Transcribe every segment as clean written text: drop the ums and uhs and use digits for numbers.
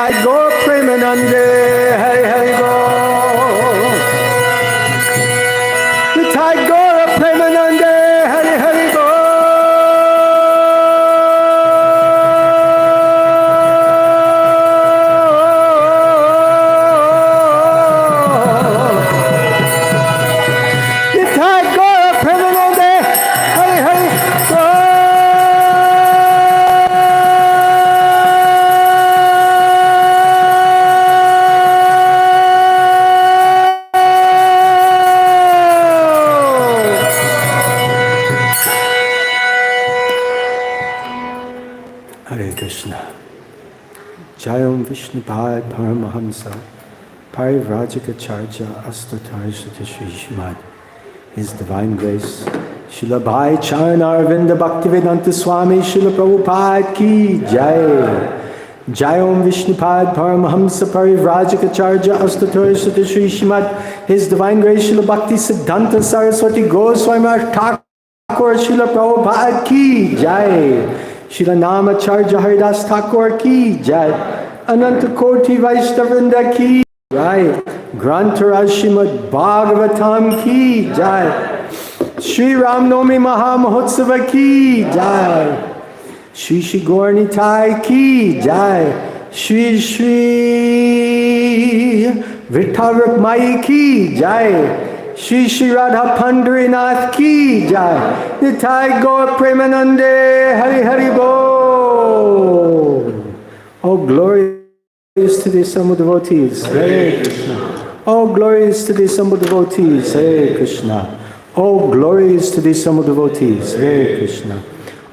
Nitai Gaur Premanande, Hari Hari Bol. Nitai Gaur Premanande, Hari Hari Bol. Jayam Vishnupad Paramahamsa Parivrajikacharya Astatarishita Shri Shrimad His Divine Grace Srila Bhai Charanar Vinda Bhaktivedanta Swami Srila Prabhupada Ki Jai Jayam Vishnupad Paramahamsa Parivrajikacharya Astatarishita Shri Shrimad His Divine Grace Srila Bhakti Siddhanta Saraswati Goswami Thakur Srila Prabhupada Ki Jai Srila Namacharya Haridas Thakur Ki Jai Ananta Koti Vaishnavrinda Ki Jai Grantaraj Srimad Bhagavatam Ki Jai Shri Ram Nomi Maha Mahotsava Ki Jai Shri Shri Gaurnitai Ki Jai Shri Shri Vitharak Mai Ki Jai Shri Shri Radha Pandharinath Ki Jai Nitai Gaur Premanande Hari Hari Bol. Oh, glory is to the assembled devotees. Hare Krishna. Oh, glory is to the assembled devotees. Hare Krishna. Oh, glory is to the assembled devotees. Hare Krishna.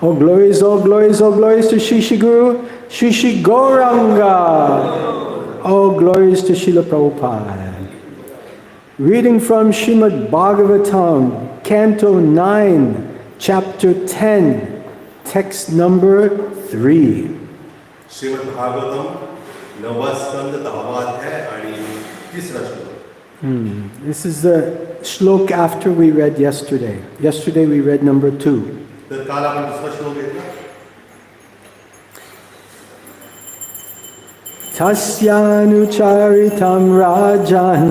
Oh, glories, oh, glories, oh, glories to Shri Shri Guru, Shri Shri Gauranga. Oh, glories to Srila Prabhupada. Reading from Srimad Bhagavatam, Canto 9, Chapter 10, text number 3. Srimad Bhagavatam, Navaskanda Dhavadhyaya आणि तिसरा श्लोक. This is the shlok after we read yesterday. Yesterday we read number 2. तर काल आपण दुसरा श्लोक घेतला. Tasyanucharitam rajan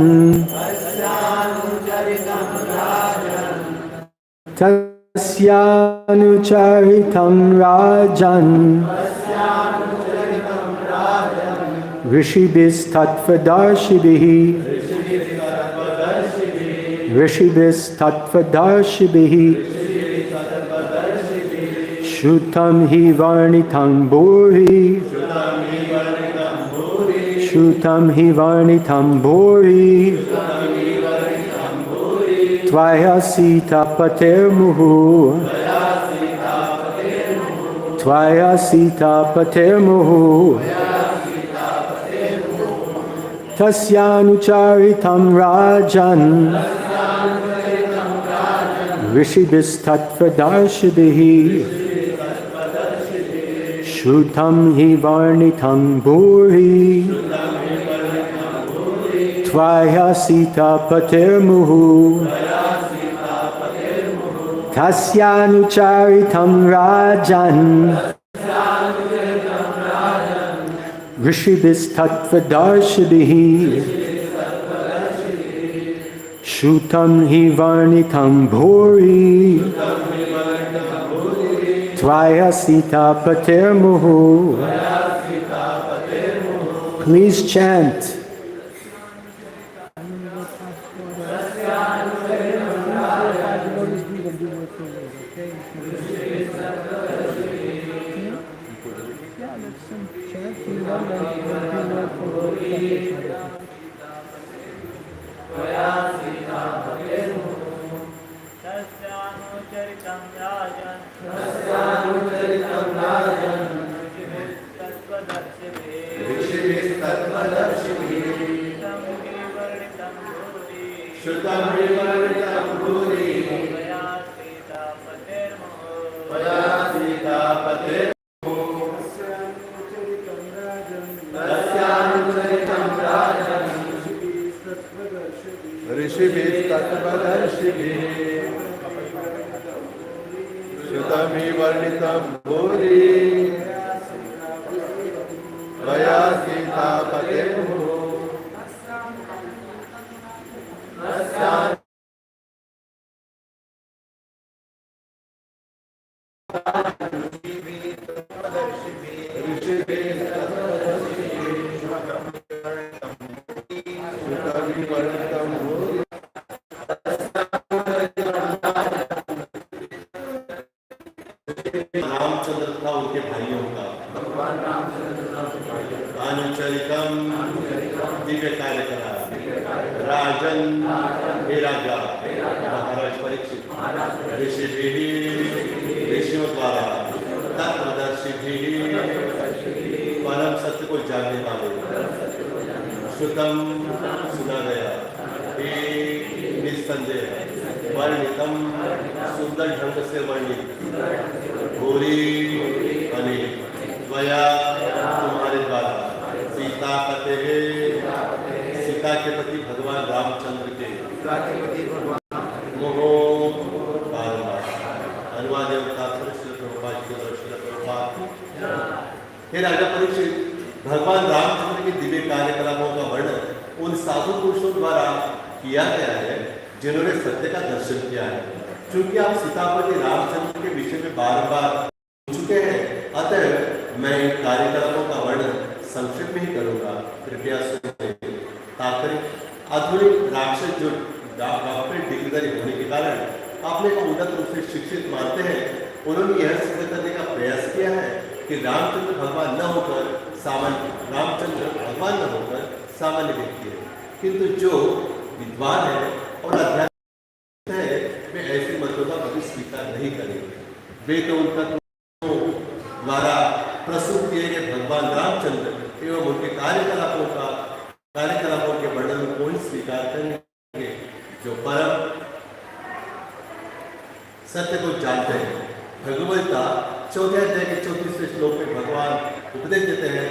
Tasyanucharitam rajan Rishibis tattvadarshibhi Rishibis tattvadarshibhi Shrutam hi varnitam bhuri Shrutam hi varnitam bhuri Tvaya sita pater muhu Tvaya sita pater muhu Tasyanucharitam rajan Rishibis tattvadarshibhi Shrutam hi varnitam bhuri Tvaya sita pater muhu Tasyanucharitam rajan Rishibis tattvadarshibhi Shrutam hi varnitam bhuri Tvaya sita pater muhu. Please chant. त्वया सीतापते मुहुः रामचंद्र था उनके भाइयों का अनुचरितम दिव्य कार्य करा राजन हे राजा महाराज परीक्षित ऋषियों द्वारा तत्वदर्शी परम सत्य को जानने वाले श्रुतम सुना गया निस्संदेह वर्णितम सुंदर ढंग से वर्णित भूरी अनिल त्वया तुम्हारे द्वारा सीता पते सीता के पति भगवान रामचंद्र के मोहो बारंबार अनुवाद हे राजा परीक्षित भगवान रामचंद्र के दिव्य कार्यकलापों का वर्णन उन साधु पुरुषों द्वारा किया गया है जिन्होंने सत्य का दर्शन किया है। चूंकि आप सीतापति रामचंद्र के विषय में बार बार पूछ चुके हैं, अतः मैं इन कार्यकलापों का वर्णन संक्षेप में ही करूंगा, कृपया सुनिए। तात्पर्य आधुनिक राक्षस जो डॉक्टरेट डिग्रीधारी होने के कारण अपने को उन्नत रूप से शिक्षित मानते हैं, उन्होंने यह सिद्ध करने का प्रयास किया है कि रामचंद्र भगवान न होकर सामान्य व्यक्ति है, किंतु जो विद्वान है और अध्यात्म है वे ऐसी मतों का कभी स्वीकार नहीं करेंगे। वे तो उनका द्वारा प्रस्तुत किए गए भगवान रामचंद्र एवं उनके कार्यकलापों के वर्णन को ही स्वीकार करेंगे जो परम सत्य को जानते हैं। भगवद्गीता 4 अध्याय के 34वें श्लोक में भगवान उपदेश देते हैं,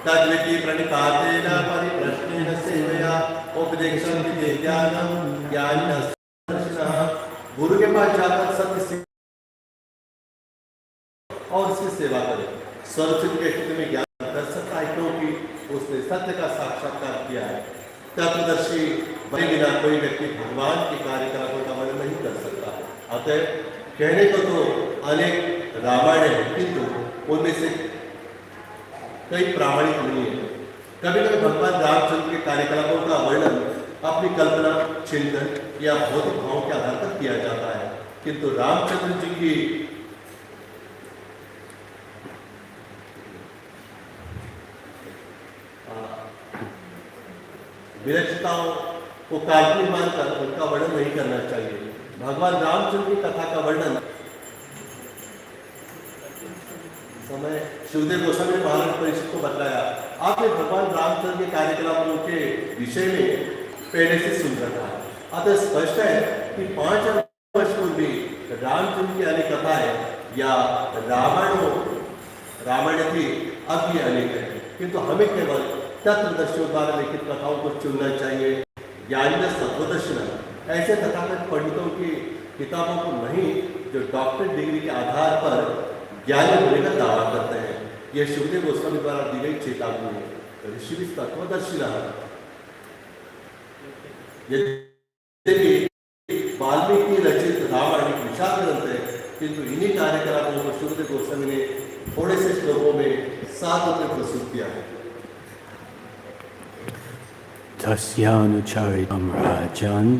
तद्विति प्रणिपातेन परिप्रश्नेन सेवया उपदेशं विज्ञानम ज्ञानिनः दर्शनः। गुरु के पास जाकर सत्य से और उसकी सेवा करें। स्वरूप के स्थिति में ज्ञान कर सकता है क्योंकि उसने सत्य का साक्षात्कार किया है। तत्वदर्शी बने बिना कोई व्यक्ति भगवान के कार्यकलापों का वर्णन नहीं कर सकता। अतः कहने को तो अनेक रामायण है, किंतु उनमें से कई प्रामाणिक नहीं है। कभी कभी भगवान रामचंद्र के कार्यकलापों का वर्णन अपनी कल्पना, चिंतन या भौतिक भावों के आधार पर किया जाता है, किंतु रामचंद्र जी की विलक्षणताओं को काल्पनिक मानकर उनका वर्णन नहीं करना चाहिए। भगवान रामचंद्र की कथा का वर्णन समय शिवदेव गोस्वामी महाराज परीक्षित को बताया, आपने भगवान रामचंद्र के कार्यकलापों के विषय में पहले से सुन रखा है। अतः स्पष्ट है कि 5 वर्ष पूर्व रामचंद्र की अनेक कथाएं या रामायण थी, अब भी अनेक है, किंतु हमें केवल तत्वदर्शियों द्वारा लिखित कथाओं को चुनना चाहिए। ज्ञानी तत्वदर्शन ऐसे तथाकथित पंडितों की किताबों को नहीं जो डॉक्टरेट डिग्री के आधार पर ज्ञानी होने का दावा करते हैं। यह शिवदेव गोस्वामी द्वारा दी गई चेतावनी है। ऋषि तत्वदर्शिना वाल्मीकि रचित रामायण एक विशाल ग्रंथ है, किंतु इन्हीं कार्यकलापों को शिवदेव गोस्वामी ने थोड़े से श्लोकों में 7 में प्रस्तुत किया है। तस्यानुचरितं राजन्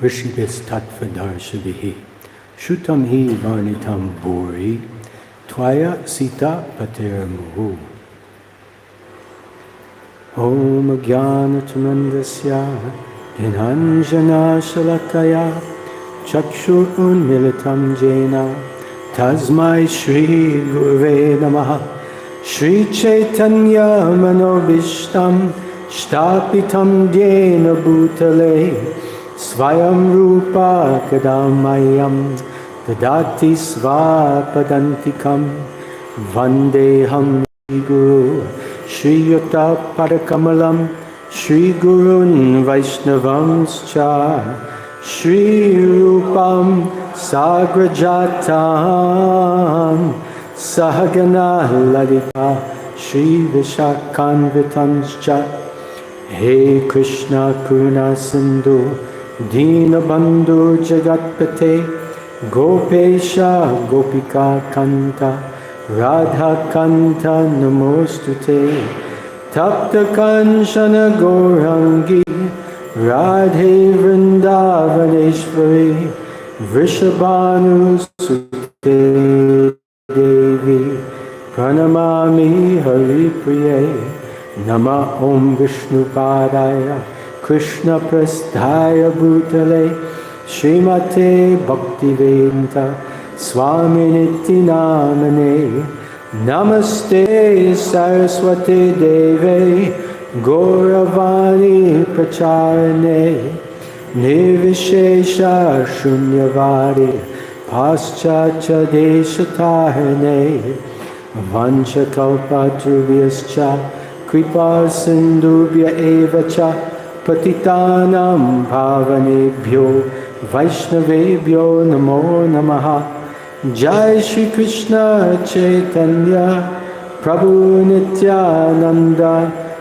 ऋषिभिस्तत्त्वदर्शिभिः श्रुतं हि वर्णितं भूरि त्वया सीतापतेर्मुहुः। ॐ ज्ञानतिमिरन्धस्य ज्ञानाञ्जनशलाकया चक्षुरुन्मीलितं येन तस्मै श्रीगुरवे नमः। श्रीचैतन्यमनोभीष्टं स्थापितं येन भूतले स्वयं रूपा कदा मह्यं ददाति स्वापदान्तिकं। वन्देऽहं श्रीगुरु श्रीयुतपदकमलं श्रीगुरून् वैष्णवंश्च श्रीरूपं साग्रजातं सहगना Lalita Shri Vishakhanvitanscha He Krishna Karuna Sindhu Deenabandhu Jagatpate Gopesha Gopika Kanta Radha Kanta Namostute Tapta Kanchana Gaurangi Radhe Vrindavaneshwari Vrishabhanu Sute Devi Pranamami Hari Priye Nama Om Vishnu Padaya Krishna Prasthaya Bhutale Srimate Bhaktivedanta Swami Niti Namane Namaste Saraswati Deve Gauravani Pracharane Nirvishesha Shunyavadi Paschacha Deshatahane Vanchakalpatrubhyascha Kripa Sindhubhya Evacha Patitanam Bhavanebhyo Vaishnavebhyo Namo Namaha Jai Shri Krishna Chaitanya Prabhu Nityananda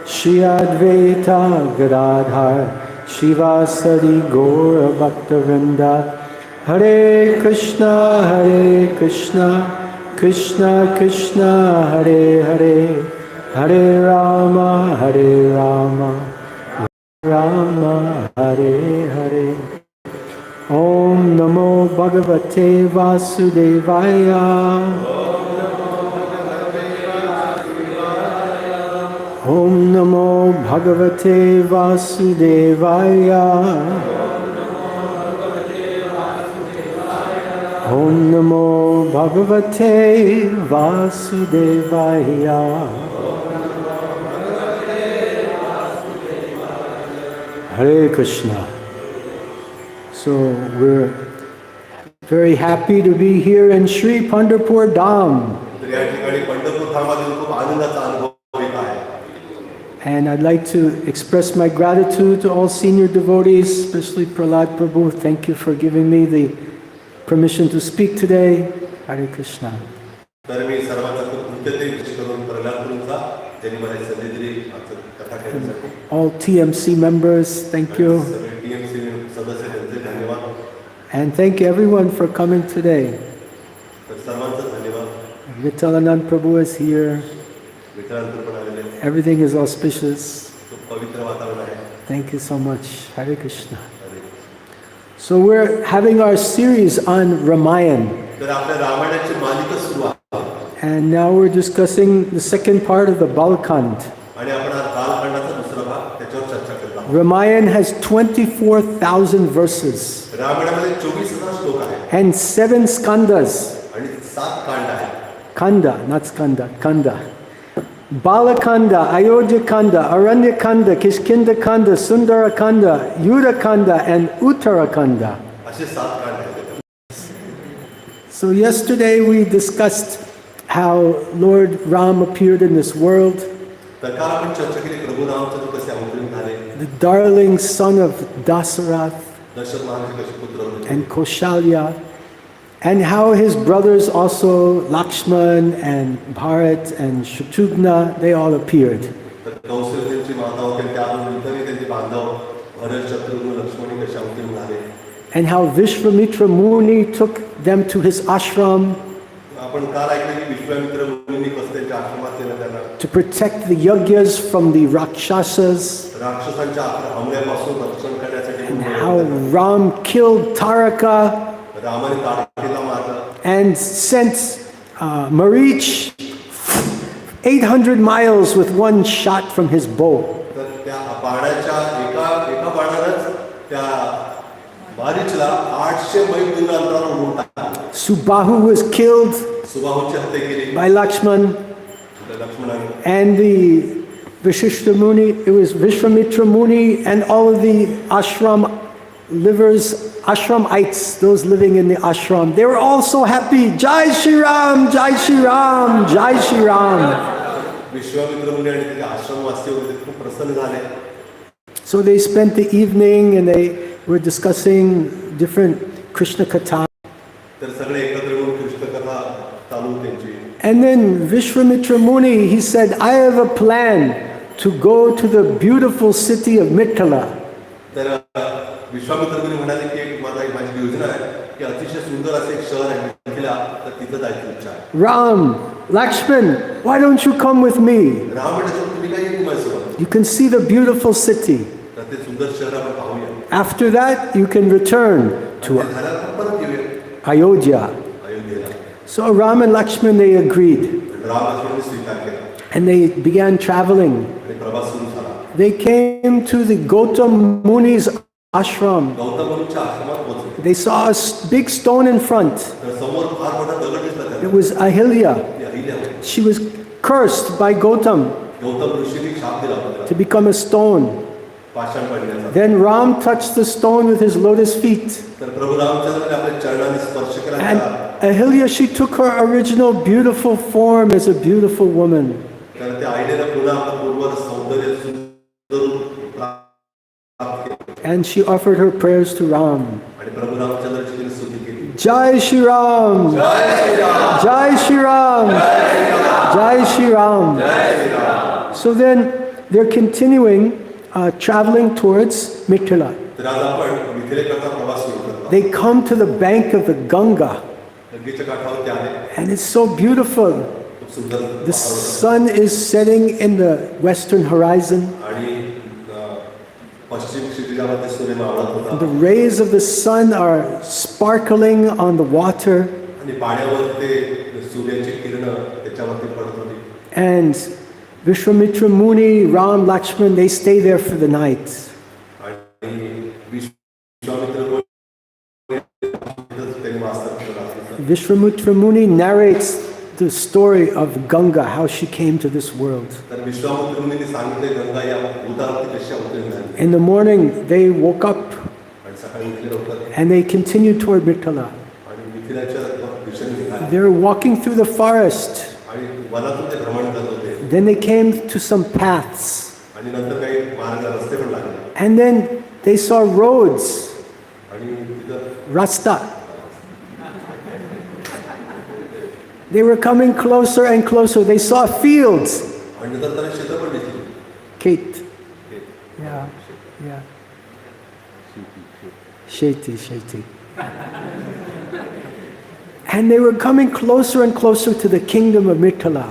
Shri Advaita Gadadhar Shivasari Gaura Bhaktavinda Hare Krishna Krishna Krishna Hare Hare Hare Rama Rama Hare Hare Om Namo Bhagavate Vasudevaya Om Namo Bhagavate Vasudevaya Om Namo Bhagavate Vasudevaya Hare Krishna. So we're very happy to be here in Sri Pandharpur Dham. And I'd like to express my gratitude to all senior devotees, especially Prahlad Prabhu. Thank you for giving me the permission to speak today. Hare Krishna. All TMC members, thank you. And thank you everyone for coming today. Vittalanand Prabhu is here. Everything is auspicious. Thank you so much. Hare Krishna. So we're having our series on Ramayana. And now we're discussing the second part of the Balkand. Ramayana has 24,000 verses and 7 skandhas. Kanda, not skanda, kanda. Balakanda, Ayodhya Kanda, Aranya Kanda, Kishkinda Kanda, Sundara Kanda, Yuddha Kanda, and Uttara Kanda. So yesterday we discussed how Lord Ram appeared in this world, the darling son of Dasarath and Kaushalya, and how his brothers also, Lakshman and Bharat and Shatrughna, they all appeared. And how Vishwamitra Muni took them to his ashram to protect the yagyas from the Rakshasas, and how Ram killed Taraka and sent Marich 800 miles with one shot from his bow. Subahu was killed by Lakshman, and the Vishishta Muni, it was Vishwamitra Muni and all of the ashram livers, ashramites, those living in the ashram, they were all so happy. Jai Shri Ram, Jai Shri Ram, Jai Shri Ram. So they spent the evening and they were discussing different Krishna Katha. And then Vishwamitra Muni, he said, I have a plan to go to the beautiful city of Mithila. तर विश्वामित्र मुनी म्हणाले की माझी योजना आहे की अतिशय सुंदर असे एक शहर आहे मिथिला, तर तिथं जायची इच्छा आहे. Ram, Lakshman, why don't you come with me? Ram म्हणाले तुम्ही काय येऊ माझ्यासोबत? You can see the beautiful city. तर ते सुंदर शहर आपण पाहूया. After that, you can return to झाल्यावर परत येऊया Ayodhya. अयोध्येला. So Ram and Lakshman, they agreed. Ram लक्ष्मणाने स्वीकार केला And they began traveling. आणि प्रवास सुरू झाला. They came to the Gautam Muni's ashram. Gautam मुनीच्या आश्रमात पोहोचले. They saw a big stone in front. तर समोर फार मोठा दगड दिसला त्यांना. It was Ahilya. ती अहिल्या होती. She was cursed by Gautam Gautam ऋषीने शाप दिला होता to become a stone. पाषाण पडण्याचा. Then Ram touched the stone with his lotus feet. तर प्रभू रामचंद्राने आपल्या चरणाने स्पर्श केला. And Ahilya, she took her original beautiful form as a beautiful woman. तर त्या आईने पुन्हा आपलं पूर्व सौंदर्य सुंदर रूप प्राप्त केले. And she offered her prayers to Ram. आणि प्रभू रामचंद्राची तिने स्तुती केली. Jai Shri Ram! जय Shri Ram. Jai Shri Ram! Jai Shri Ram! जय Shri Ram. So then they're continuing traveling towards Mithila. तर आज आपण मिथिलेकरता प्रवास सुरू करतो. They come to the bank of the Ganga, गंगेच्या काठावरती आले. and it's so beautiful. खूप सुंदर The sun is setting in the western horizon. आणि पश्चिम क्षितिजामध्ये सूर्य मावळत होता. The rays of the sun are sparkling on the water, आणि पाण्यावर ते सूर्याची किरण त्याच्यावरती पडत होती. and Vishwamitra Muni, Ram, Lakshman, they stay there for the night. आणि विश्वामित्र त्यांनी वास्तव केला. Vishwamitra Muni narrates the story of Ganga, how she came to this world. तर विश्वामित्र मुनीने सांगितले गंगा या भूतावरती कशा अवतरली झाली. In the morning, they woke up आणि सकाळी उठले लवकर and they continued toward Mithila. आणि मिथिलाच्या दिशेने निघाले. They were walking through the forest. आणि वनातून ते भ्रमण करत होते. Then they came to some paths. आणि नंतर काही मार्ग रस्ते पण लागले. And then they saw roads, आणि तिथं rasta. They were coming closer and closer. They saw fields. आणि नंतर त्यांना शेतं पण दिसली. Kate. Yeah, yeah. Sheti. And they were coming closer and closer to the kingdom of Mithila.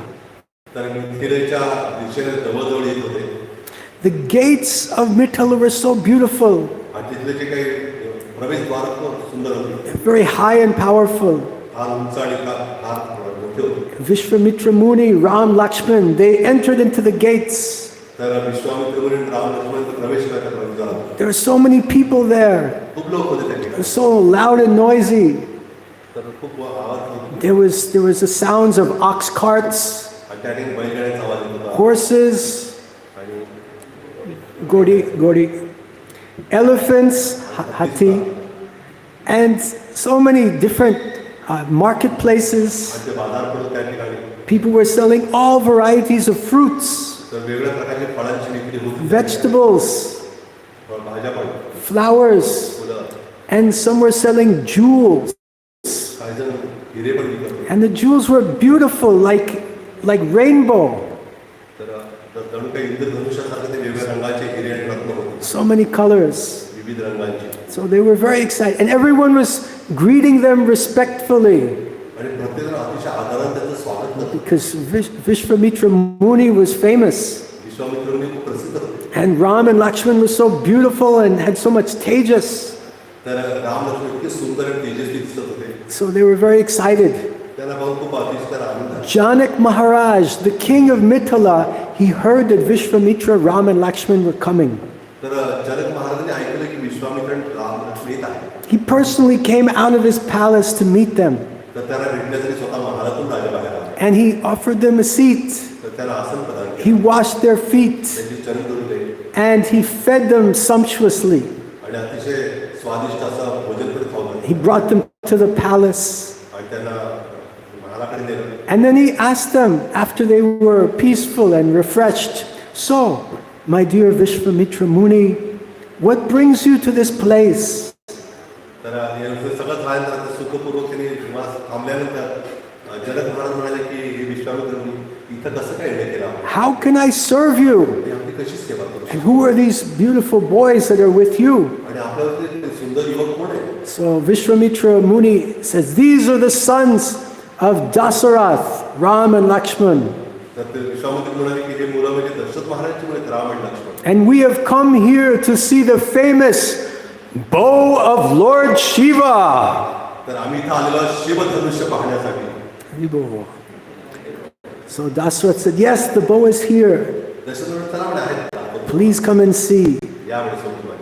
तर मिथिलेच्या दिशेने जवळजवळ येत होते. The gates of Mithila were so beautiful, आणि तिथले जे काही प्रवेशद्वार खूप सुंदर होते. very high and powerful. फार उंच आणि फार मोठे होते. Vishwamitra Muni, Ram, Lakshman, they entered into the gates. तर विश्वामित्र मुनी राम लक्ष्मण प्रवेश करतात प्रवेशद्वारात. There were so many people there. खूप लोक होते त्या It ठिकाणी. was so loud and noisy. तर खूप आवाज होता. There was the sounds of ox carts, आणि त्या ठिकाणी बैलगाड्यांचा आवाज येत होता. horses, आणि gori, elephants, hathi, and so many different marketplaces. आणि ते बाजारपेठ त्या ठिकाणी. People were selling all varieties of fruits, तर वेगवेगळ्या प्रकारची फळांची विक्री होती. vegetables, भाज्या पण, flowers, फुलं, and some were selling jewels. काही जण हिरे पण विकत होते. And the jewels were beautiful, like rainbow. तर जणू काही इंद्रधनुष्यासारखे ते वेगवेगळ्या रंगाचे हिरे आणि रत्न होते. So many colors. विविध रंगांचे. So they were very excited. And everyone was greeting them respectfully. आणि प्रत्येकजण अतिशय आदराने त्याचं स्वागत करतो. Because Vishwamitra Muni was famous. Vishwamitra मुनी खूप प्रसिद्ध होते. And Ram and Lakshman were so beautiful and had so much tejas. तर राम लक्ष्मण इतके सुंदर आणि तेजस्वी दिसत होते. So they were very excited. त्यांना पाहून खूप अतिशय आनंद झाला. Janak Maharaj, the king of Mithila, he heard that Vishwamitra, Ram and Lakshman were coming. तर जनक महाराजांनी ऐकलं की विश्वामित्र आणि राम लक्ष्मण येत आहेत. He personally came out of his palace to meet them. तर त्यांना भेटण्यासाठी स्वतः महालातून राजा बाहेर आला. And he offered them a seat. तर त्यांना आसन प्रदान He केलं. washed their feet. त्यांची चरण धुतले And he fed them sumptuously. आणि अतिशय स्वादिष्ट असं भोजन पण खावलं. He brought them to the palace. आणि त्यांना महालाकडे नेलं. And then he asked them, after they were peaceful and refreshed, "So, my dear Vishwamitra Muni, what brings you to this place?" तर हे सगळं झाल्यानंतर सुखपूर्वक त्यांनी निवास थांबल्यानंतर जनक महाराज म्हणाले की विश्वामित्रांनी इथं कसं काय येणं केलं? How can I serve you? ते आमची कशी सेवा करू? And who are these beautiful boys that are with you? आणि आपल्यावरती ते सुंदर युवक कोण आहे? So Vishwamitra Muni says, these are the sons of Dasarath, Ram and Lakshman. तर ते विश्वामित्र म्हणाले की हे मुलं म्हणजे दशरथ महाराजची मुलं आहेत, राम आणि Lakshman. And we have come here to see the famous bow of Lord Shiva. तर आम्ही इथं आलेलो शिवधनुष्य पाहण्यासाठी. So Dasarath said, yes, the bow is here. Dasharath म्हणाले चला म्हणे आहेत. Please come and see. या म्हणे सोबत.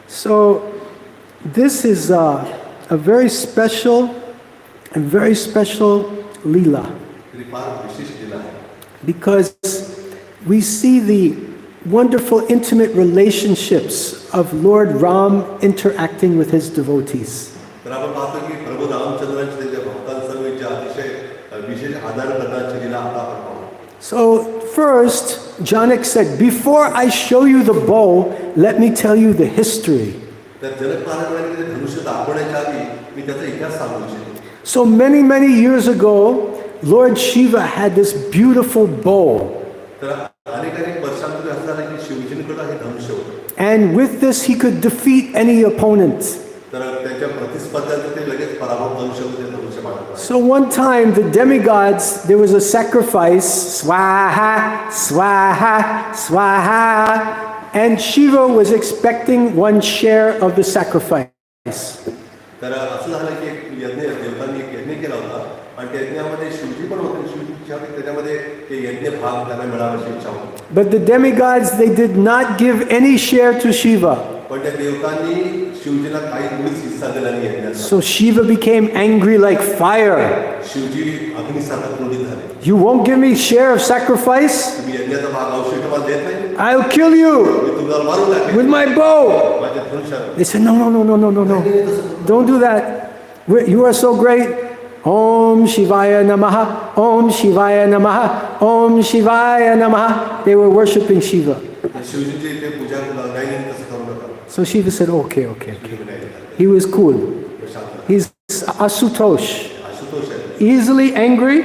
So this is a very special Leela. तरी फार विशेष लीला आहे. Because we see the wonderful intimate relationships of Lord Ram interacting with his devotees. तर आपण पाहतो की प्रभू रामचंद्रांची त्यांच्या भक्तांसमवेतची अतिशय विशेष आदर करण्याची लीला आता आपण पाहू. So first, Janak said, before I show you the bow, let me tell you the history. तर जनक महाराज म्हणाले की धनुष्य दाखवण्याच्या आधी मी त्याचा इतिहास सांगू इच्छितो. So many years ago, Lord Shiva had this beautiful bow. तर अनेक वर्षांपूर्वी असं झालं की शिवजींकडे हे धनुष्य होतं. And with this he could defeat any opponent. तर त्याच्या प्रतिस्पर्ध्यांचं ते लगेच पराभव करू शकतो ते धनुष्य मानतात. So one time the demigods, there was a sacrifice, swaha, swaha, swaha, and Shiva was expecting one share of the sacrifice. तर असं झालं की एक यज्ञ देवतांनी एक यज्ञ केला होता आणि त्या यज्ञामध्ये शिवजी पण होते. शिवजी इच्छा होती त्याच्यामध्ये ते यज्ञ भाग त्यांना मिळावाची इच्छा होती. But the demigods, they did not give any share to Shiva. पण त्या देवतांनी शिवजीला काही मुळीच हिस्सा दिला नाही यज्ञाचा. So Shiva became angry like fire. Shivji अग्निसारखा क्रोधित झाले. You won't give me share of sacrifice? तुम्ही यज्ञाचा भाग अवशेष मला देत नाही. I'll kill you मी तुम्हाला मारून टाकेन with my bow. माझ्या धनुष्याने. They said, no. Don't do that. You are so great. Om Shivaya Namaha, Om Shivaya Namaha, Om Shivaya Namaha. They were worshipping Shiva. शिवजींची इथे पूजा नाही तसं करू नका. So Shiva said, okay. He was cool. He's Asutosh. Ashutosh आहे. Easily angry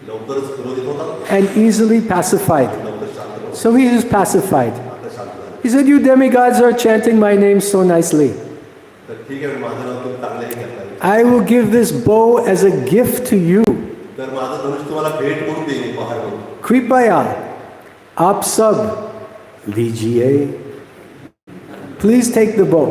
लवकरच क्रोधित होतात. and easily pacified. लवकर शांत होतात. So he was pacified. आता शांत झाले. He said, you demigods are chanting my name so nicely. तर ठीक आहे माझं नाव तुम्ही चांगलं हे करता. I will give this bow as a gift to you. तर माझं धनुष्य तुम्हाला भेट म्हणून देईन, उपहार म्हणून. Kripaya, aap sab lijiye. Please take the bow.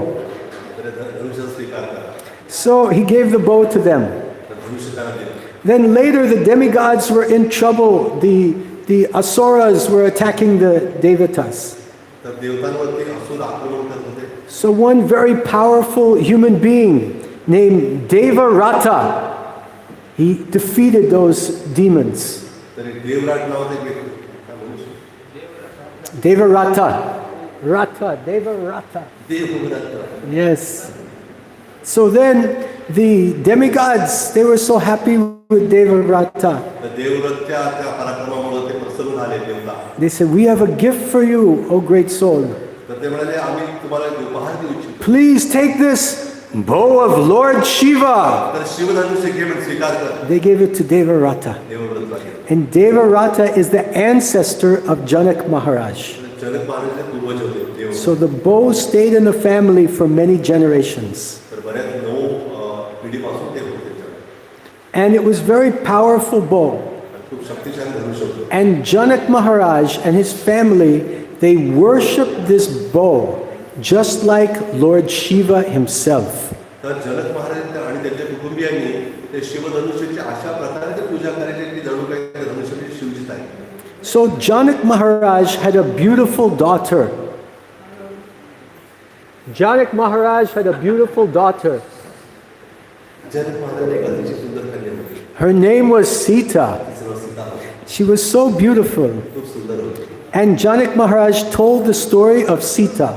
तर धनुष्याचा स्वीकार करा. So he gave the bow to them. तर धनुष्य त्यांना दिलं. Then later the demigods were in trouble. The asuras were attacking the devatas. तर देवतांवरती असुर आक्रमण करत होते. So one very powerful human being named Devarata, he defeated those demons. तर एक देवराट नावाचा एक व्यक्ती, काय म्हणू शकतो? Devarata. Devarata. देवराट. Yes. So then the demigods, they were so happy with Devarata. तर देवराटच्या त्या पराक्रमामुळे ते प्रसन्न झाले देवता. They said, we have a gift for you, O great soul. तर ते म्हणाले आम्ही तुम्हाला एक उपहार देऊ इच्छितो. Please take this bow of Lord Shiva. तर शिवधनुष्य घे म्हणून स्वीकार कर. They gave it to Devarata. देवव्रतला घे. And Devarata is the ancestor of Janak Maharaj. जनक महाराजचे पूर्वज होते देव. So the bow stayed in the family for many generations. तर बऱ्याच 9 पिढीपासून ते होते त्याच्याकडे. And it was very powerful bow. खूप शक्तिशाली धनुष्य होतं. And Janak Maharaj and his family, they worshiped this bow just like Lord Shiva himself. तर जनक महाराज आणि त्यांच्या कुटुंबियांनी ते शिवधनुष्याची अशा प्रकारे ते पूजा करायची की जणू काही धनुष्य म्हणजे शिवजीच आहे. So Janak Maharaj had a beautiful daughter. Janak Maharaj had a beautiful daughter. जनक महाराज एक अतिशय सुंदर कन्या होती. Her name was Sita. तिचं नाव सीता होतं. She was so beautiful. खूप सुंदर होती. And Janak Maharaj told the story of Sita.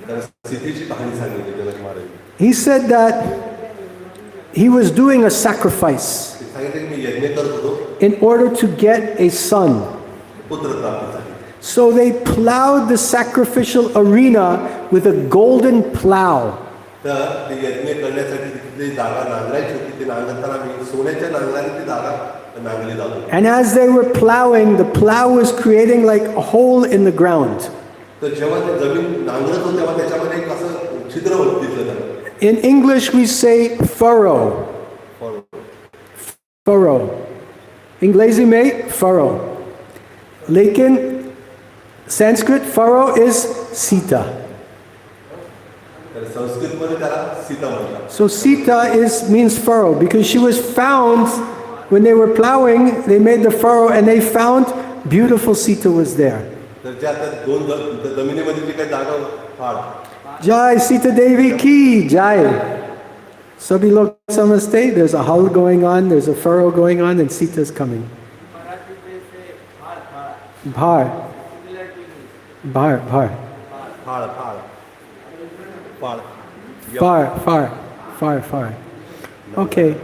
तर सीतेची कहाणी सांगितली जनक महाराज. He said that he was doing a sacrifice ते सांगितलं की मी यज्ञ करत होतो in order to get a son. पुत्र प्राप्तीसाठी. So they plowed the sacrificial arena with a golden plow. तर ते यज्ञ करण्यासाठी तिथली जागा नांगरायची होती. ते नांगरताना मी सोन्याच्या नांगराने ती जागा नांगरली जात होती. And as they were plowing, the plow was creating like a hole in the ground. तर जेव्हा ते जमीन नांगरत होते तेव्हा त्याच्यामध्ये एक असं छिद्र दिसलं त्याला. In English we say furrow. Furrow. Englezi में furrow. लेकिन Sanskrit furrow is Sita. तर संस्कृतमध्ये त्याला सीता म्हणतात. So Sita means furrow because she was found when they were plowing. They made the furrow and they found beautiful Sita was there. तर ज्या त्या दोन जमिनीमध्ये जी काही जागा फाड. Jai Sita Devi ki Jai. Sabhi log samaste. There's a hull going on. There's a furrow going on, and Sita's coming. Bhar. Bhar. Bhar. Far. Okay.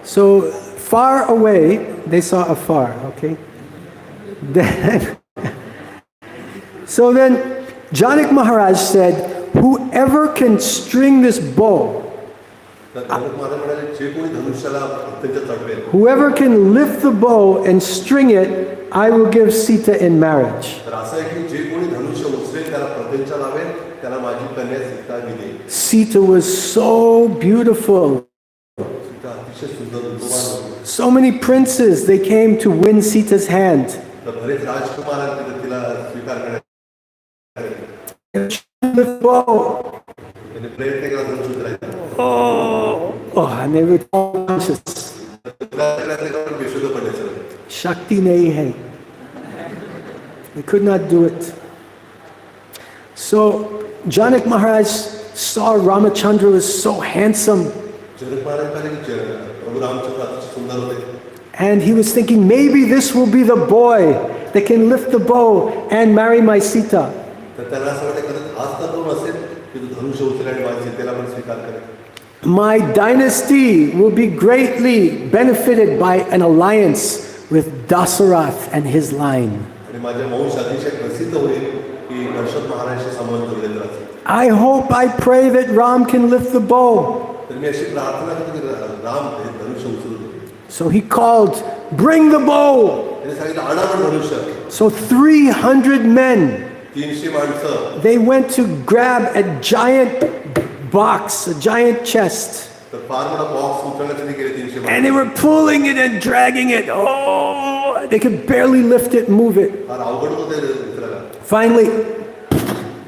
So far away, they saw afar. Okay. So then, Janak Maharaj said, whoever can string this bow, whoever can lift the bow and string it, I will give Sita in marriage. Sita was so beautiful. So many princes, they came to win Sita's hand. The bow. And they were conscious. Shakti nahi hai. They could not do it. So Janak Maharaj saw Ramachandra was so handsome. And he was thinking, maybe this will be the boy that can lift the bow and marry my Sita. My dynasty will be greatly benefited by an alliance with Dasarath and his line. I hope, I pray that Ram can lift the bow. So he called, bring the bow. So 300 men, they went to grab a giant box, a giant chest. And they were pulling it and dragging it. Oh, they could barely lift it and move it. Finally,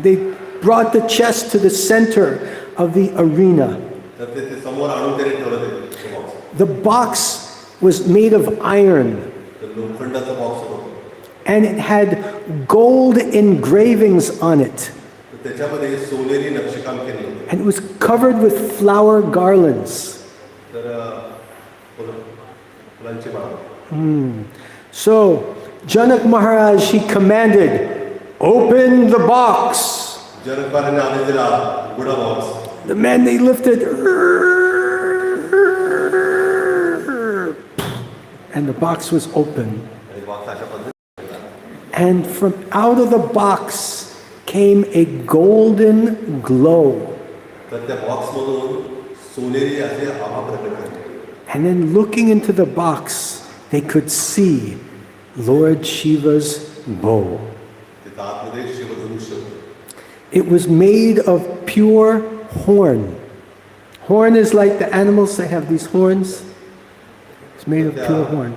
they brought the chest to the center of the arena. The box was made of iron. And it had gold engravings on it. And it was covered with flower garlands. So Janak Maharaj, he commanded, open the box. The men, they lifted, and the box was open. And from out of the box came a golden glow. And then looking into the box, they could see Lord Shiva's bow. It was made of pure horn. Horn is like the animals, they have these horns. It's made of pure horn.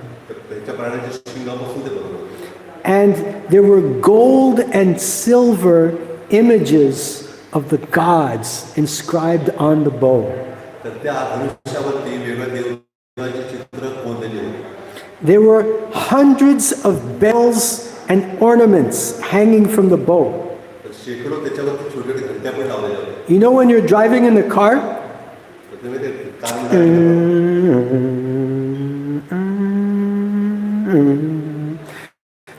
And there were gold and silver images of the gods inscribed on the bow. There were hundreds of bells and ornaments hanging from the bow. You know when you're driving in the car?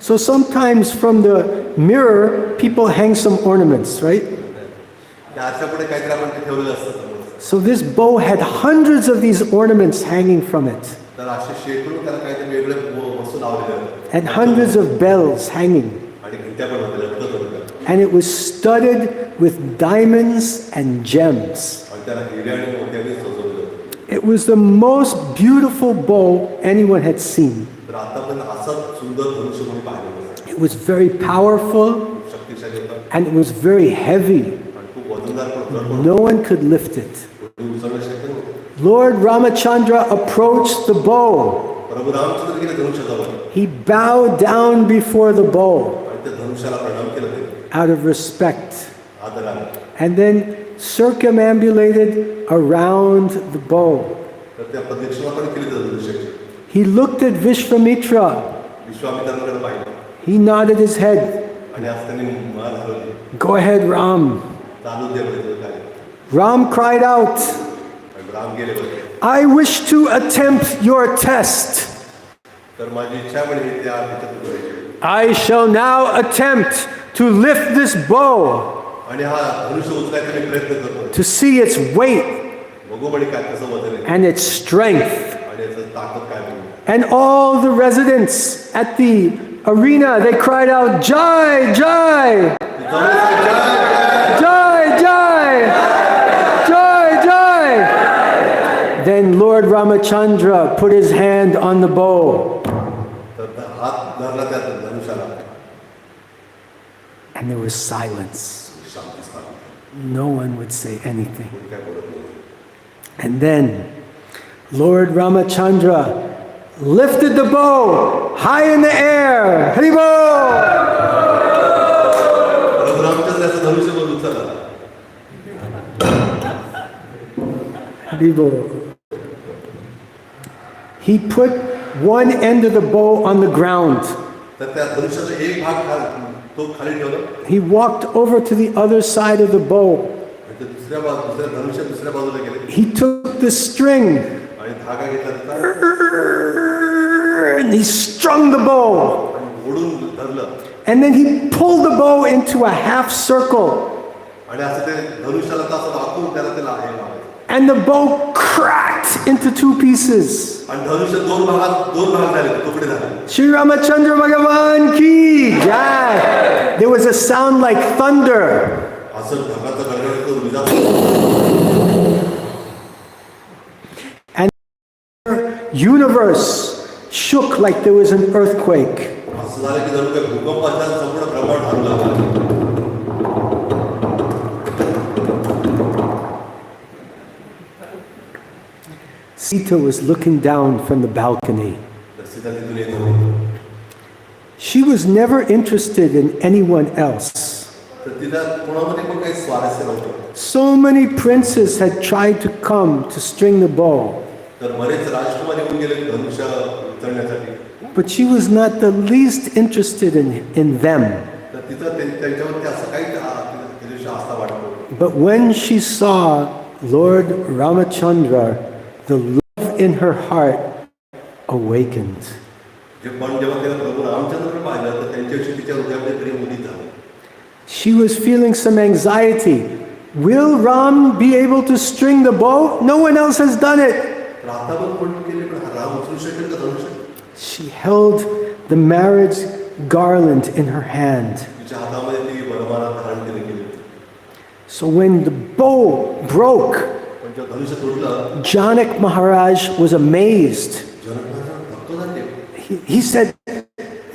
So sometimes from the mirror, people hang some ornaments, right? So this bow had hundreds of these ornaments hanging from it. And hundreds of bells hanging. And it was studded with diamonds and gems. It was the most beautiful bow anyone had seen. तर आतापर्यंत असंच सुंदर धनुष्य कोणी पाहिलं नव्हतं. It was very powerful खूप शक्तिशाली होता and it was very heavy. आणि खूप वजनदार पण होता. No one could lift it. कोणी उचलणं शक्य नव्हतं. Lord Ramachandra approached the bow. प्रभू रामचंद्र गेले धनुष्याजवळ He bowed down before the bow आणि त्या धनुष्याला प्रणाम केलं त्यांनी out of respect आदराने. and then circumambulated around the bow. तर त्या प्रदक्षिणा पण केली त्या धनुष्याची. He looked at Vishvamitra. विश्वामित्रांकडे पाहिलं He nodded his head. आणि आज त्यांनी मान हलवली. Go ahead, Ram. चालू दे बरं तुझं कार्य. Ram cried out, आणि राम गेले बरं. I wish to attempt your test. तर माझी इच्छा म्हणजे त्या ह्याच्यात करायची. I shall now attempt to lift this bow आणि हा धनुष्य उचलायचा मी प्रयत्न करतो. to see its weight बघू म्हणे काय कसं वजन आहे and its strength. आणि याचं ताकद काय म्हणून. And all the residents at the arena, they cried out, Jai, Jai, Jai, Jai, Jai, Jai. Then Lord Ramachandra put his hand on the bow. तर हात धरला त्या धनुष्याला. And there was silence. शांती स्थापन. No one would say anything. कोणी काय बोलत नव्हतं. And then Lord Ramachandra lifted the bow high in the air. Haribo! प्रभू रामचंद्राचं धनुष्य वर उचललं. Haribo. He put one end of the bow on the ground. तर त्या धनुष्याचा एक भाग तो खाली ठेवला. He walked over to the other side of the bow. आणि दुसऱ्या धनुष्य दुसऱ्या बाजूला गेले. He took the string आणि धागा घेतला त्याचा and he strung the bow. आणि ओढून धरलं. And then he pulled the bow into a half circle. आणि असं ते धनुष्याला तसं वाकून त्याला ते लावायचं. And the bow cracked into two pieces. आणि धनुष्य दोन भाग झाले, तुकडे झाले. Sri Ramachandra Bhagavan ki jai. There was a sound like thunder. असं ढगाचा गडगड करून विजा. And the universe shook like there was an earthquake. असं झालं की जणू काही भूकंप असल्यानं संपूर्ण ब्रह्मांड हललं. Sita was looking down from the balcony. She was never interested in anyone else. So many princes had tried to come to string the bow. But she was not the least interested in them. But when she saw Lord Ramachandra, the love in her heart awakened. She was feeling some anxiety. Will Ram be able to string the bow? No one else has done it. She held the marriage garland in her hand. So when the bow broke, Janak Maharaj was amazed. He said,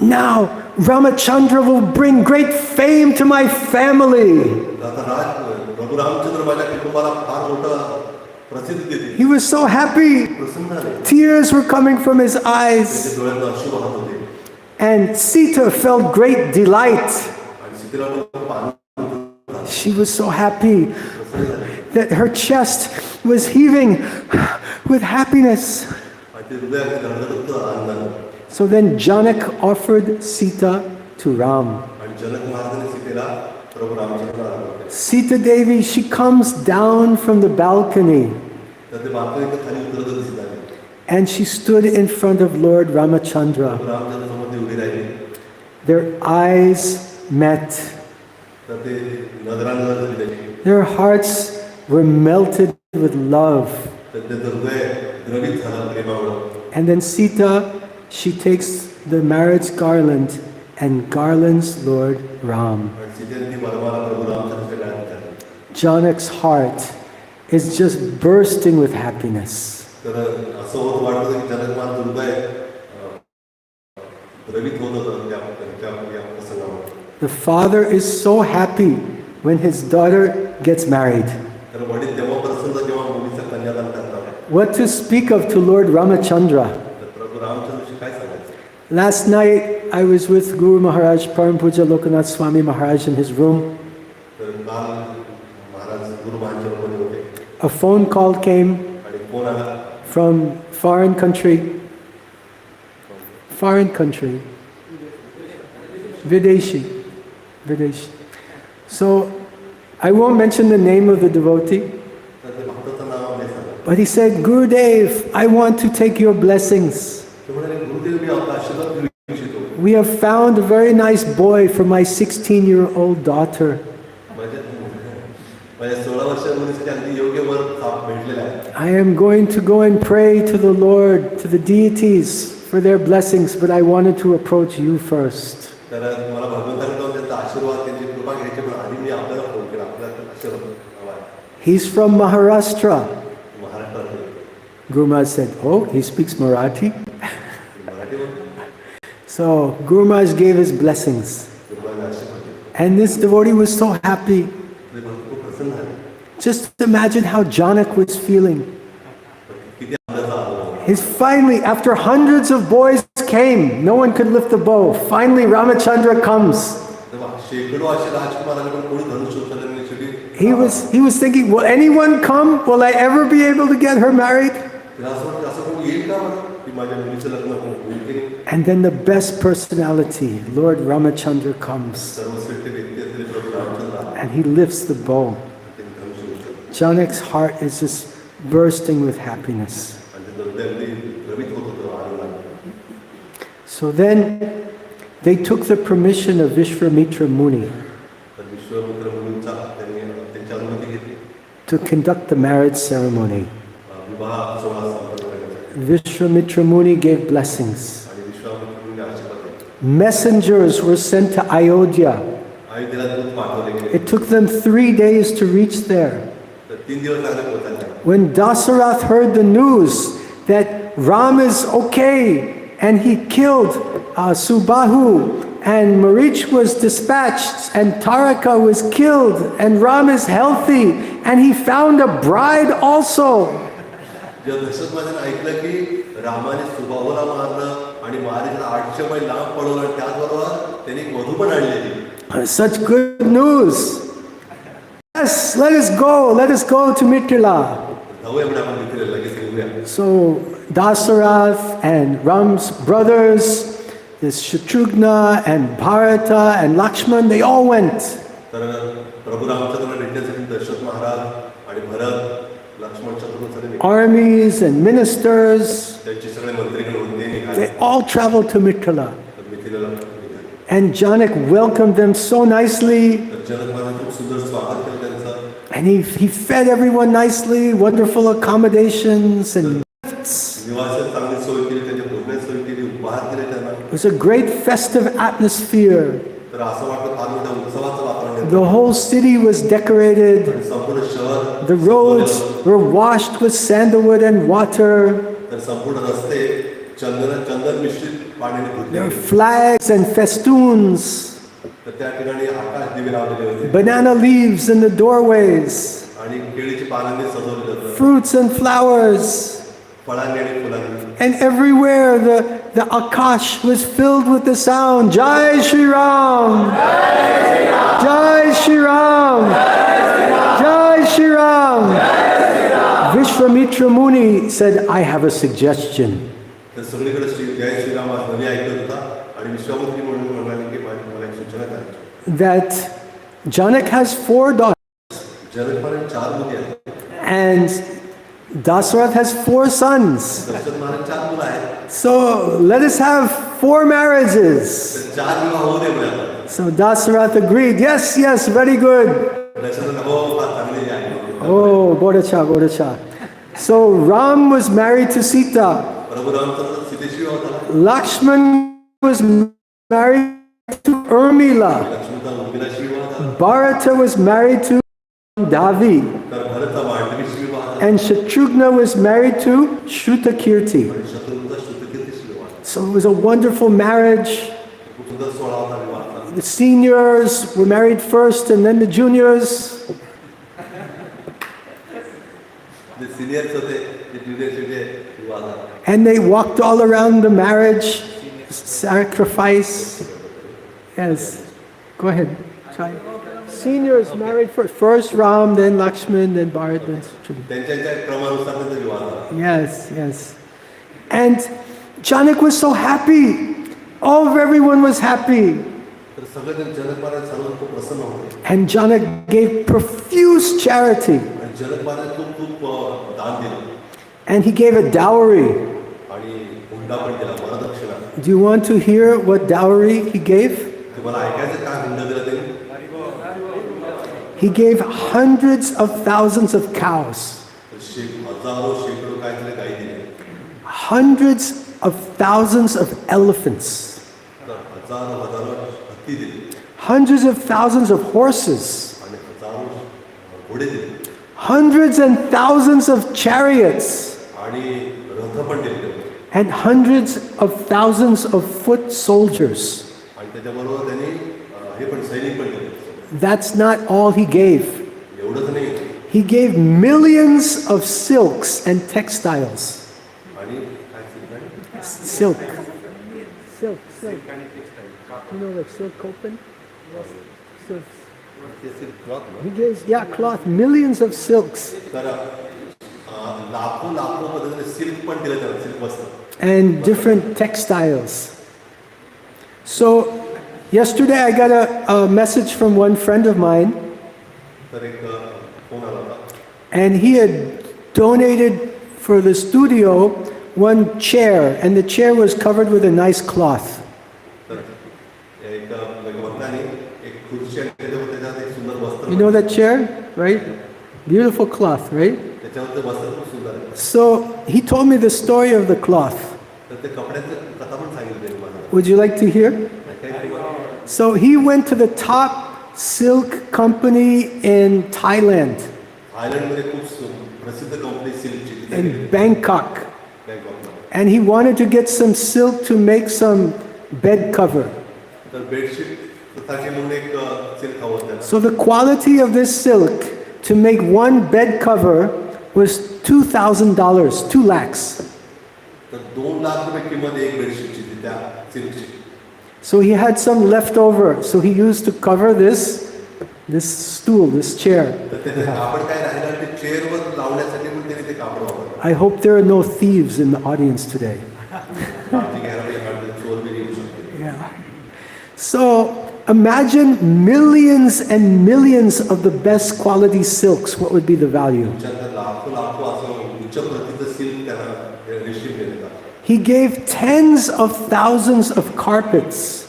now Ramachandra will bring great fame to my family. He was so happy. Tears were coming from his eyes. And Sita felt great delight. She was so happy that her chest was heaving with happiness. So then Janak offered Sita to Ram. Sita Devi, she comes down from the balcony and she stood in front of Lord Ramachandra. Their eyes met. Their hearts were melted with love. And then Sita, she takes the marriage garland and garlands Lord Ram. Janak's heart is just bursting with happiness. तर असं होत वाटत की जनकमान दुर्गा द्रवित होत होतं त्या प्रसंगावर. The father is so happy when his daughter gets married. तर वडील तेव्हा प्रसन्न जेव्हा मुलीचं कन्यादान करतात. What to speak of to Lord Ramachandra? तर प्रभू रामचंद्रशी काय सांगायचं? Last night I was with Guru Maharaj, Param Puja Lokanath Swami Maharaj in his room. तर काल महाराज गुरु महाराजांकडे होते. A phone call came आणि फोन आला from foreign country. Videshi. So I won't mention the name of the devotee, तर ते भक्ताचं नाव नाही सांगत. but he said, Gurudev, I want to take your blessings. ते म्हणाले गुरुदेव मी आपला आशीर्वाद घेऊ इच्छितो. We have found a very nice boy for my 16-year-old daughter. माझ्या 16 वर्षाच्या मुलीसाठी अगदी योग्य वर भेटलेला आहे. I am going to go and pray to the Lord, to the deities for their blessings, but I wanted to approach you first. तर मला भगवंताकडे जाऊन त्यांचा आशीर्वाद त्यांची कृपा घ्यायची पण आधी मी आपल्याला फोन केला. आपल्याला आशीर्वाद हवा आहे. He's from Maharashtra. महाराष्ट्रात. Guru Maharaj said, oh, he speaks Marathi. Marathi बोलतो. So Guru Maharaj gave his blessings. गुरुबाईंना आशीर्वाद दिले. And this devotee was so happy. ते भक्त खूप प्रसन्न झाले. Just imagine how Janak was feeling. किती आनंदाचा अनुभव. His finally, after hundreds of boys came, no one could lift the bow. Finally, Ramachandra comes. तेव्हा शेकडो असे राजकुमारांनी पण कोणी धनुष्य उचलले शेवटी. He was thinking, will anyone come? Will I ever be able to get her married? तिला असं वाटतं असं कोणी येईल का बरं की माझ्या मुलीचं लग्न होईल की नाही. And then the best personality, Lord Ramachandra comes. सर्वश्रेष्ठ व्यक्ती असलेले प्रभू रामचंद्र आले. And he lifts the bow. ते धनुष्य उचलले. Janak's heart is just bursting with happiness. आणि ते अगदी द्रवित होत होतं आनंदाने. So then they took the permission of Vishwamitra Muni तर विश्वामित्र मुनींचा त्यांची अनुमती घेतली. to conduct the marriage ceremony. विवाह सोहळा संपन्न करण्यासाठी. Vishwamitra Muni gave blessings. आणि विश्वामित्र मुनींनी आशीर्वाद दिले. Messengers were sent to Ayodhya. अयोध्येला दूत पाठवले गेले. It took them 3 days to reach there. तर 3 दिवस लागले पोहोचायला. When Dasarath heard the news that Ram is okay and he killed Subahu and Marich was dispatched and Taraka was killed and Ram is healthy and he found a bride also. जेव्हा दशरथराजाने ऐकलं की रामाने सुबाहूला मारलं आणि मारीला 800 मैल लांब पळवलं आणि त्याचबरोबर त्यांनी एक वधू पण आणलेली. Such good news. Yes, let us go to Mithila. जाऊया म्हणजे आपण तिथे लगेच घेऊया. So Dasarath and Ram's brothers, there's Shatrughna and Bharata and Lakshman, they all went. तर प्रभू रामचंद्र भेटण्यासाठी दशरथ महाराज आणि Bharat Lakshman Shatrughan Armies and ministers, त्यांचे सगळे मंत्रीगण होते निघाले. they all traveled to Mithila. तर मिथिलेला निघाले. And Janak welcomed them so nicely. तर जनक महाराज खूप सुंदर स्वागत केलं त्यांचं. And he fed everyone nicely, wonderful accommodations and gifts. निवासात चांगली सोय केली, त्यांच्या भोजनाची सोय केली, उपहार दिले त्यांना. It was a great festive atmosphere. तर असं वाटतं फार मोठ्या उत्सवाचं वातावरण. The whole city was decorated. संपूर्ण शहर. The roads were washed with sandalwood and water. तर संपूर्ण रस्ते चंदन मिश्रित पाण्याने धुतले. There were flags and festoons. तर त्या ठिकाणी आकाश दिवे लावलेले होते. Banana leaves in the doorways. आणि केळीची पानांनी सजवले होते. Fruits and flowers. फळांनी आणि फुलांनी. And everywhere the akash was filled with the sound, Jai Shri Ram, Jai Shri Ram, Jai Shri Ram. Vishwamitra Muni said, I have a suggestion. तर सगळीकडे जय श्रीराम ध्वनी ऐकत होता आणि विश्वामित्री म्हणून म्हणाले की मला एक सूचना करायची. That Janak has 4 daughters. जनक महाराज 4 मुली आहेत. And Dasarath has 4 sons. Dasharath महाराज 4 मुलं आहेत. So let us have 4 marriages. तर 4 विवाह होऊ दे म्हणाले. So Dasarath agreed. Yes, very good. Dasharath हो चांगले आहे. Oh, Bodacha. So Ram was married to Sita. प्रभू रामचंद्र सीतेशी होता. Lakshman was married to Urmila. लक्ष्मणचा उर्मिलाशी होता. Bharata was married to Davi. तर भरतचा मांडवीशी होता. And Shatrughna was married to Shrutakirti. आणि शत्रुघ्न श्रुतकीर्तीशी विवाह. So it was a wonderful marriage. खूप सुंदर सोहळा होता विवाहाचा. The seniors were married first and then the juniors. J seniors होते ते ज्युनियरचे विवाह झाला. And they walked all around the marriage, sacrifice. Yes, go ahead, try. Seniors married first. First Ram, then Lakshman, then Bharat, then Shatrughna. त्यांच्या क्रमानुसार त्यांचा विवाह झाला. Yes, yes. And Janak was so happy. All of everyone was happy. तर सगळेजण जनक महाराज सर्व खूप प्रसन्न होते. And Janak gave profuse charity. आणि जनक महाराज खूप दान दिलं. And he gave a dowry. आणि हुंडा पण दिला, वरदक्षिणा. Do you want to hear what dowry he gave? तुम्हाला ऐकायचं काय हुंडा दिला त्यांनी? He gave hundreds of thousands of cows. हजारो शेकडो काय दिले, गाई दिले. Hundreds of thousands of elephants. हजारो हत्ती दिले. Hundreds of thousands of horses. आणि हजारो घोडे दिले. Hundreds and thousands of chariots. आणि रथ पण दिले. And hundreds of thousands of foot soldiers. आणि त्याच्याबरोबर त्यांनी हे पण सैनिक पण दिले. That's not all he gave. एवढंच नाही. He gave millions of silks and textiles. आणि काय Silk. Silk. You know, like silk cotton? Silk. He gives, cloth, millions of silks. तर लाखो मध्ये सिल्क पण दिलं त्याला, सिल्क वस्त्र. And different textiles. So, yesterday I got a message from one friend of mine. तर एक फोन आला होता. And he had donated for the studio one chair, and the chair was covered with a nice cloth. तर एक भगवंताने एक खुर्ची आणि त्याच्यावर त्याच्यात एक सुंदर वस्त्र. You know that chair, right? Beautiful cloth, right? त्याच्यावर ते वस्त्र खूप सुंदर आहे. So he told me the story of the cloth. तर ते कपड्याचं कथा पण सांगितली मला. Would you like to hear? काय So he went to the top silk company in Thailand, थायलंडमध्ये खूप प्रसिद्ध कंपनी सिल्कची in Bangkok, बँकॉकला. and he wanted to get some silk to make some bed cover. तर बेडशीट साठी म्हणून एक सिल्क हवं होतं. So the quality of this silk to make one bed cover was $2,000, 2 lakhs. तर 2 लाख रुपये किंमत एक बेडशीटची ती त्या सिल्कची. So he had some left over, so he used to cover this stool, this chair. तर त्याचं कापड काय राहिलं ते चेअरवर लावण्यासाठी पण त्याने ते कापड वापरलं. I hope there are no thieves in the audience today. आमची घरामध्ये एखादं चोर बिरी येऊ शकते. Yeah. So imagine millions and millions of the best quality silks. What would be the value? त्याच्यानंतर लाखो असं उच्च प्रतीचं सिल्क त्याला रेशीम दिलं जातं. He gave tens of thousands of carpets.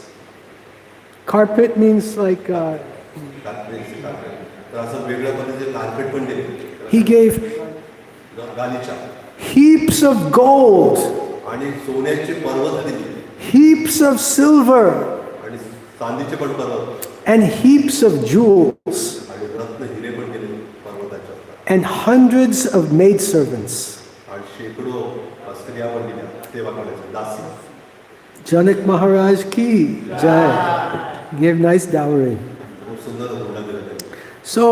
Carpet means like तर असं वेगळ्या पद्धतीचे कार्पेट पण दिले. he gave गालीच्या heaps of gold, आणि सोन्याचे पर्वत दिले. heaps of silver, आणि चांदीचे पण पर्वत. and heaps of jewels, आणि रत्न हिरे पण दिले पर्वताच्या. and hundreds of maidservants. आणि शेकडो स्त्रिया पण दिल्या सेवा करायच्या, दासी. Janak Maharaj ki jai. Gave nice dowry. खूप सुंदर हुंडा दिला त्यांनी. So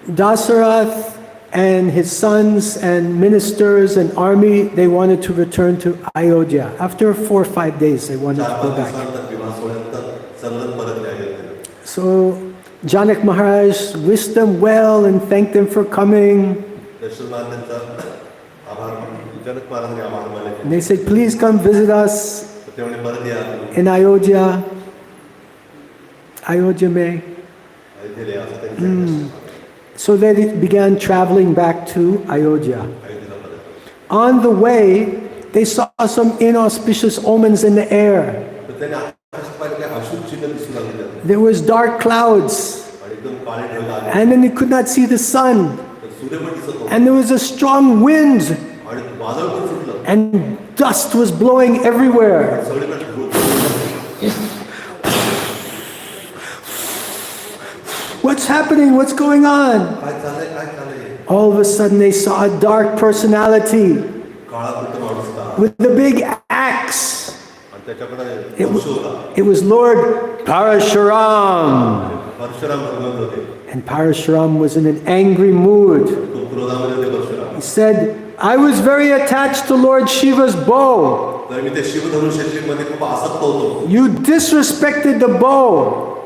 Dasarath and his sons and ministers and army, they wanted to return to Ayodhya. After 4 or 5 days, they wanted to go back. So Janak Maharaj wished them well and thanked them for coming. And they said, please come visit us in Ayodhya. Ayodhya mein. So they began traveling back to Ayodhya. On the way, they saw some inauspicious omens in the air. There was dark clouds, and then they could not see the sun. And there was a strong wind, and dust was blowing everywhere. What's happening? What's going on? all of a sudden they saw a dark personality काळा कुठं माणूस होता with a big axe. आणि त्याच्याकडे धनुष्य होता. It was Lord Parashuram. Parshuram भगवंत होते. And Parashuram was in an angry mood. तो क्रोधामध्ये होते Parshuram. He said, I was very attached to Lord Shiva's bow. तर मी ते शिवधनुष्याची मध्ये खूप आसक्त होतो. You disrespected the bow.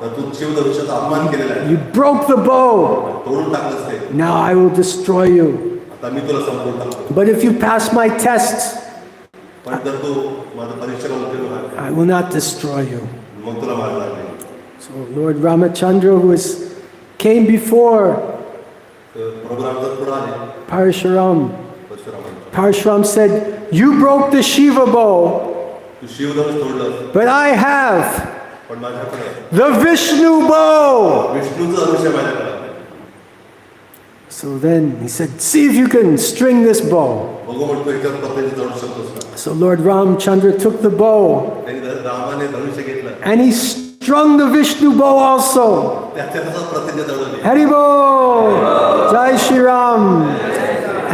तर तू शिवधनुष्याचा अपमान केलेला आहे. You broke the bow. तोडून टाकलंस ते. Now I will destroy you. आता मी तुला संपवून टाकतो. But if you pass my tests, पण जर तू माझं परीक्षेला उत्तीर्ण झाला, I will not destroy you. मग तुला मारणार नाही. So Lord Ramachandra, who came before प्रभू रामचंद्र पुढे आले. Parashuram, परशुरामांच्या. Parashuram said, you broke the Shiva bow, तू शिवधनुष्य तोडलंस, but I have पण माझ्याकडे the Vishnu bow. विष्णूचं धनुष्य माझ्याकडे. So then he said, see if you can string this bow. बघू म्हणतो याच्यात पद्धती जोडू शकतोस का. So Lord Ramchandra took the bow त्यांनी रामाने धनुष्य घेतलं. and he strung the Vishnu bow also. त्याच्यातच प्रतिज्ञा दळली. Hari Bol, Jai Shri Ram.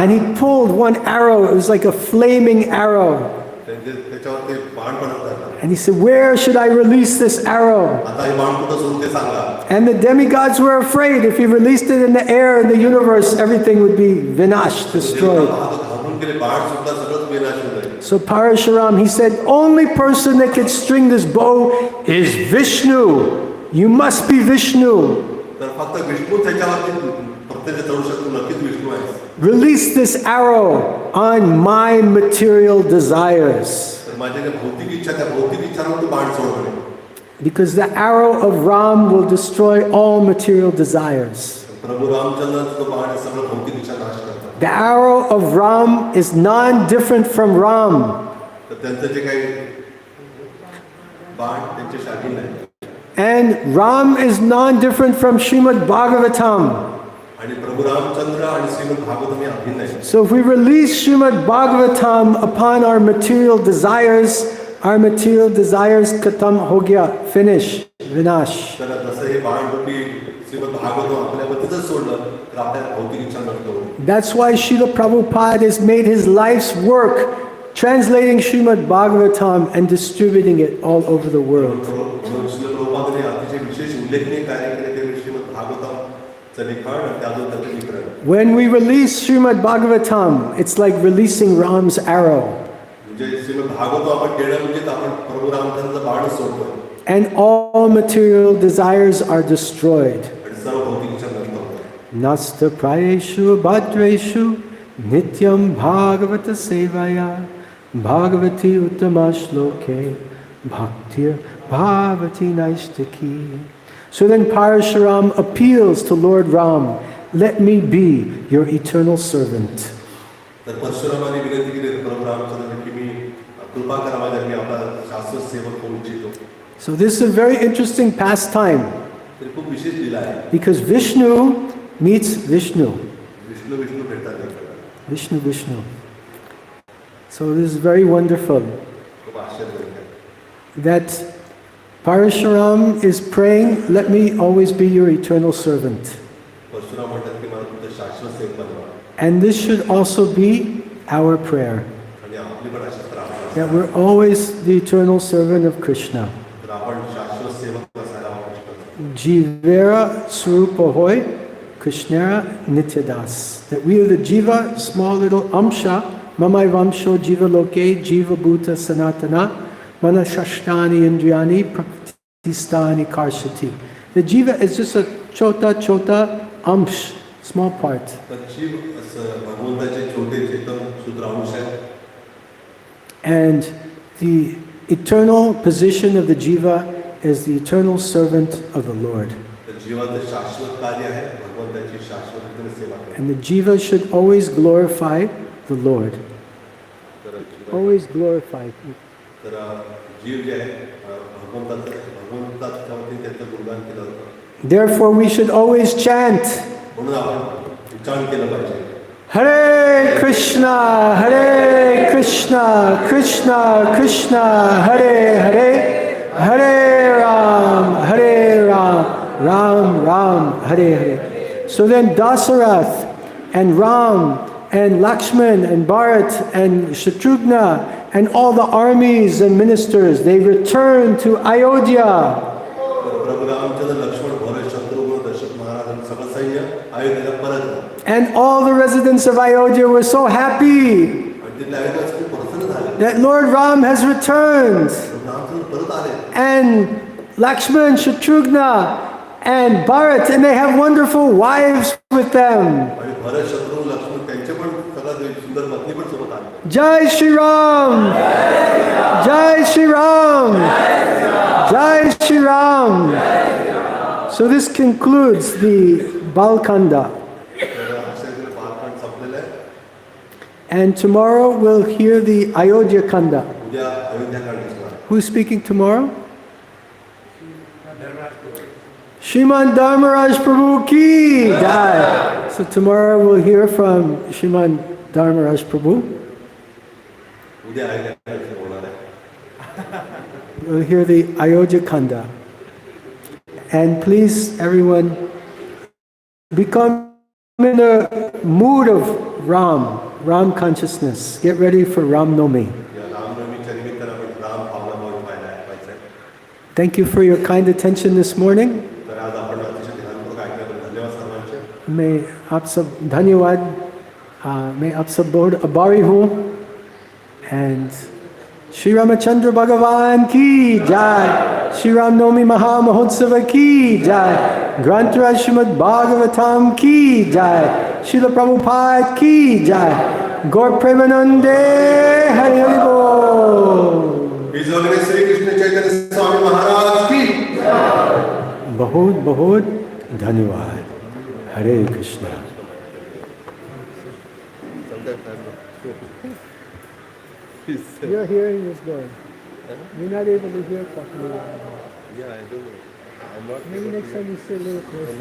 And he pulled one arrow, it was like a flaming arrow. त्याच्यावर ते बाण पडत राहिला. And he said, where should I release this arrow? आता हे बाण कुठं सोडून ते सांगा. And the demigods were afraid if he released it in the air, in the universe, everything would be vinash, destroyed. घालून गेले बाण सुद्धा सगळंच विनाश होऊन जाईल. So Parashuram, he said, only person that can string this bow is Vishnu. You must be Vishnu. तर फक्त विष्णू त्याच्यावरती प्रतिज्ञा दळू शकतो. नक्कीच विष्णू आहे. Release this arrow on my material desires. तर माझ्या ज्या भौतिक इच्छा त्या भौतिक इच्छांवर तू बाण सोड म्हणे. Because the arrow of Ram will destroy all material desires. प्रभू रामचंद्राचा तो बाण सगळं भौतिक इच्छा नाश करतात. The arrow of Ram is non-different from Ram. तर त्यांचं जे काही बाण त्यांचे शाखीन आहे. And Ram is non-different from Srimad Bhagavatam. आणि प्रभू रामचंद्र आणि श्रीमद भागवत हे अभिन्न आहे. So if we release Srimad Bhagavatam upon our material desires khatam ho gaya, finish, vinash. तर जसं हे बाण रूपी श्रीमद भागवत आपल्यावर तिथं सोडलं तर आपल्या भौतिक इच्छा नष्ट होईल. That's why Srila Prabhupada has made his life's work translating Srimad Bhagavatam and distributing it all over the world. म्हणून श्रील प्रभुपादाने अतिशय विशेष उल्लेखनीय कार्य केले ते श्रीमद भागवताचं लिखाण आणि त्यातून त्याचे वितरण. When we release Srimad Bhagavatam, it's like releasing Ram's arrow. म्हणजे श्रीमद भागवत आपण केलं म्हणजे आपण प्रभू रामचंद्राचं बाण सोडतो. And all material desires are destroyed. आणि सर्व भौतिक इच्छा नष्ट होतात. Nasta prayeshu bhadreshu nityam bhagavata sevaya bhagavati uttama shloke bhaktir bhavati naistaki. So then Parashuram appeals to Lord Ram, let me be your eternal servant. तर परशुरामाने विनंती केली प्रभू रामचंद्राने की मी कृपा करा माझ्या मी आपला शाश्वत सेवक होऊ इच्छितो. So this is a very interesting pastime तर खूप विशेष लीला आहे. because Vishnu meets Vishnu. Vishnu Vishnu भेटतात एकमेकांना. Vishnu. So this is very wonderful खूप आश्चर्यजनक आहे. that Parashuram is praying, let me always be your eternal servant. Parshuram म्हणतात की मला तुमचं शाश्वत सेवक बनवा. And this should also be our prayer, आणि आपली पण अशीच प्रार्थना that we're always the eternal servant of Krishna. तर आपण शाश्वत सेवक असायला आवश्यक. Jivera Swarupa Hoy, Krishnara Nityadas. That we are the Jiva, small little Amsha, Mamai Vamsho Jiva Loke, Jiva Bhuta Sanatana, Mana Shashtani Indriyani, Praktistani Karshati. The Jiva is just a chota Amsh, small part. तर जीव असं भगवंताचे छोटे चेतन सूत्रांश आहे. And the eternal position of the Jiva is the eternal servant of the Lord. तर जीवाचं शाश्वत कार्य आहे भगवंताची शाश्वत रीतीने सेवा करणे. And the Jiva should always glorify the Lord. Always glorify. तर जीव जे आहे भगवंताच्या वतीने त्याचं गुणगान केलं जातं. Therefore we should always chant, म्हणून आपण उच्चारण केलं पाहिजे. Hare Krishna, Krishna Krishna, Hare Hare, Hare Ram, Ram Ram, Hare Hare. So then Dasarath, and Ram and Lakshman and Bharat and Shatrughna and all the armies and ministers, they returned to Ayodhya. And all the residents of Ayodhya were so happy that Lord Ram has returned. And Lakshman, Shatrughna, and Bharat, and they have wonderful wives with them. Jai Shri Ram! Jai Shri Ram! Jai Shri Ram! So this concludes the Balkanda. And tomorrow we'll hear the Ayodhya Kanda. Who's speaking tomorrow? Shriman Dharmaraj Prabhu ki jai. So tomorrow we'll hear from Shriman Dharmaraj Prabhu. We'll hear the Ayodhya Kanda. And please, everyone, become in the mood of Ram consciousness. Get ready for Ram Nomi. Thank you for your kind attention this morning. मैं आप सब धन्यवाद मैं आप सब बहुत आभारी हूँ and Shri Ramachandra Bhagavan ki jai, Shri Ram Nomi Maha Mahotsava ki jai, Granth Srimad Bhagavatam ki jai, Srila Prabhupada ki jai, Gaur Premanande Hari Hari Bol. His Holiness Srikrishnachaitanya Swami Maharaj ki jai. बहुत बहुत धन्यवाद. Hare Krishna. Your hearing is good. You're not able to hear properly. Yeah, I do. I'm not. Maybe next time you sit a little closer.